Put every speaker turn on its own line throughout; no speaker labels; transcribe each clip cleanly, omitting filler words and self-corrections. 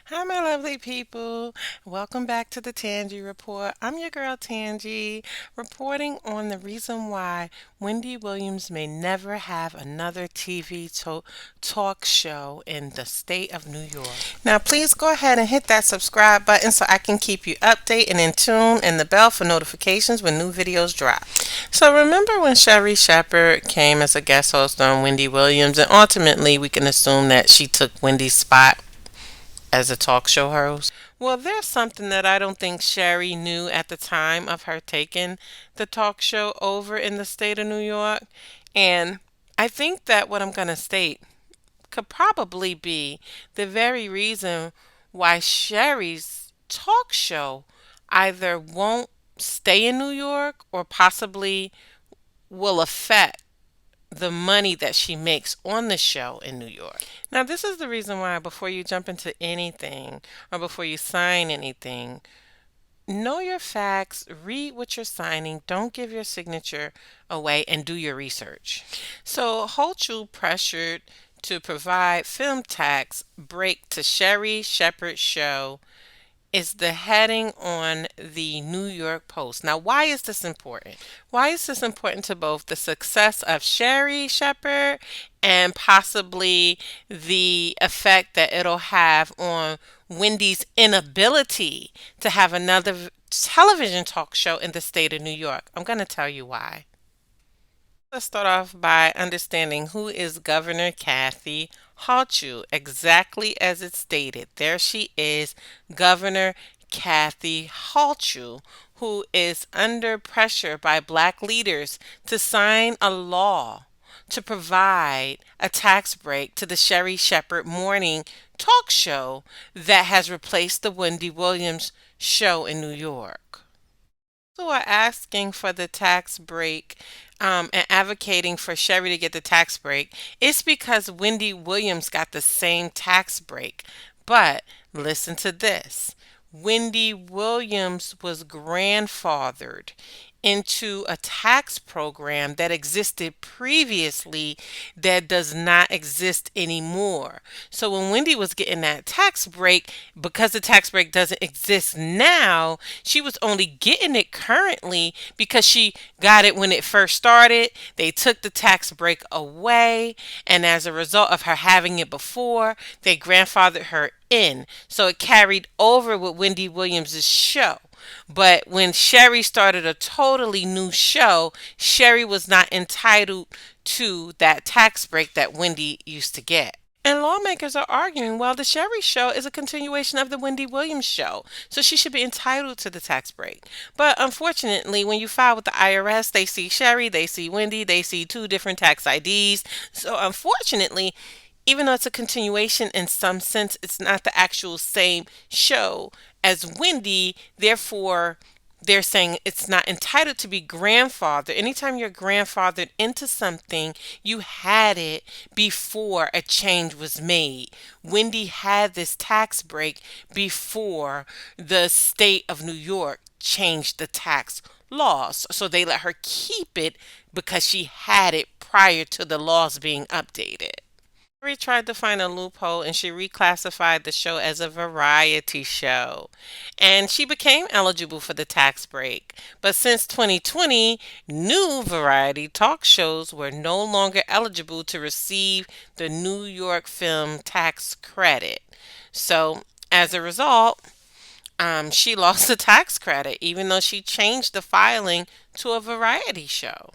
Hi, my lovely people. Welcome back to the Tangi Report. I'm your girl Tangi, reporting on the reason why Wendy Williams may never have another talk show in the state of New York. Now, please go ahead and hit that subscribe button so I can keep you updated and in tune, and the bell for notifications when new videos drop. So, remember when Sherry Shepherd came as a guest host on Wendy Williams, and ultimately we can assume that she took Wendy's spot as a talk show host? Well, there's something that I don't think Sherry knew at the time of her taking the talk show over in the state of New York. And I think that what I'm going to state could probably be the very reason why Sherry's talk show either won't stay in New York or possibly will affect the money that she makes on the show in New York. Now, this is the reason why before you jump into anything or before you sign anything, know your facts, read what you're signing, don't give your signature away, and do your research. So, Holchu pressured to provide film tax break to Sherry Shepherd's show is the heading on the New York Post. Now, why is this important? Why is this important to both the success of Sherry Shepherd and possibly the effect that it'll have on Wendy's inability to have another television talk show in the state of New York? I'm going to tell you why. Let's start off by understanding who is Governor Kathy Hochul, exactly as it's stated. There she is, Governor Kathy Hochul, who is under pressure by black leaders to sign a law to provide a tax break to the Sherry Shepherd morning talk show that has replaced the Wendy Williams show in New York. Who are asking for the tax break and advocating for Sherry to get the tax break, it's because Wendy Williams got the same tax break. But listen to this. Wendy Williams was grandfathered into a tax program that existed previously that does not exist anymore. So when Wendy was getting that tax break, because the tax break doesn't exist now, she was only getting it currently because she got it when it first started. They took the tax break away, and as a result of her having it before, they grandfathered her in. So it carried over with Wendy Williams' show. But when Sherry started a totally new show, Sherry was not entitled to that tax break that Wendy used to get. And lawmakers are arguing, well, the Sherry show is a continuation of the Wendy Williams show, so she should be entitled to the tax break. But unfortunately, when you file with the IRS, they see Sherry, they see Wendy, they see two different tax IDs. So unfortunately, even though it's a continuation in some sense, it's not the actual same show as Wendy. Therefore, they're saying it's not entitled to be grandfathered. Anytime you're grandfathered into something, you had it before a change was made. Wendy had this tax break before the state of New York changed the tax laws. So they let her keep it because she had it prior to the laws being updated. Mary tried to find a loophole and she reclassified the show as a variety show. And she became eligible for the tax break. But since 2020, new variety talk shows were no longer eligible to receive the New York Film Tax Credit. So, as a result, she lost the tax credit even though she changed the filing to a variety show.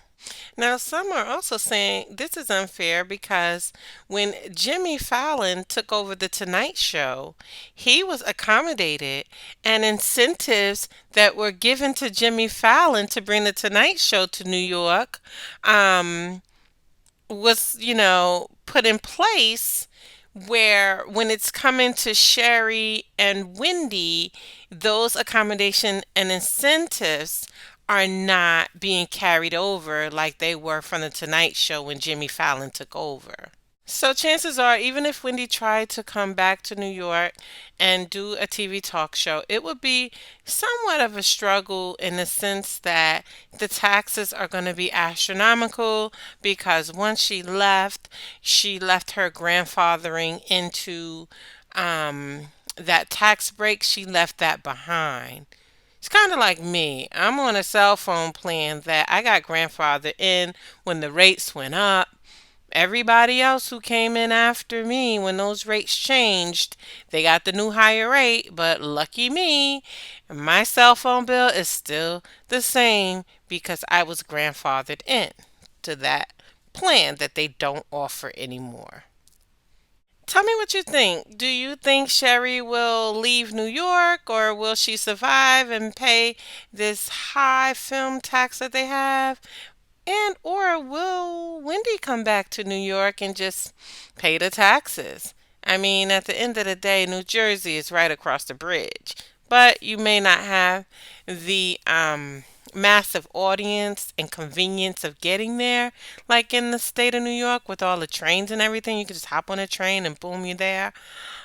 Now, some are also saying this is unfair because when Jimmy Fallon took over The Tonight Show, he was accommodated, and incentives that were given to Jimmy Fallon to bring The Tonight Show to New York was, put in place where when it's coming to Sherry and Wendy, those accommodation and incentives are not being carried over like they were from the Tonight Show when Jimmy Fallon took over. So chances are, even if Wendy tried to come back to New York and do a TV talk show, it would be somewhat of a struggle in the sense that the taxes are going to be astronomical because once she left her grandfathering into that tax break, she left that behind. It's kind of like me. I'm on a cell phone plan that I got grandfathered in when the rates went up. Everybody else who came in after me when those rates changed, they got the new higher rate, but lucky me, my cell phone bill is still the same because I was grandfathered in to that plan that they don't offer anymore. Tell me what you think. Do you think Sherry will leave New York, or will she survive and pay this high film tax that they have? And or will Wendy come back to New York and just pay the taxes? I mean, at the end of the day, New Jersey is right across the bridge, but you may not have the massive audience and convenience of getting there, like in the state of New York with all the trains and everything. You can just hop on a train and boom, you're there.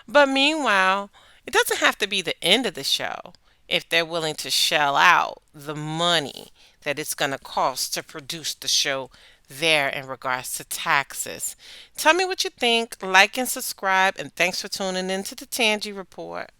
But meanwhile, it doesn't have to be the end of the show if they're willing to shell out the money that it's going to cost to produce the show there in regards to taxes. Tell me what you think, like and subscribe, and thanks for tuning in to the Tangi Report.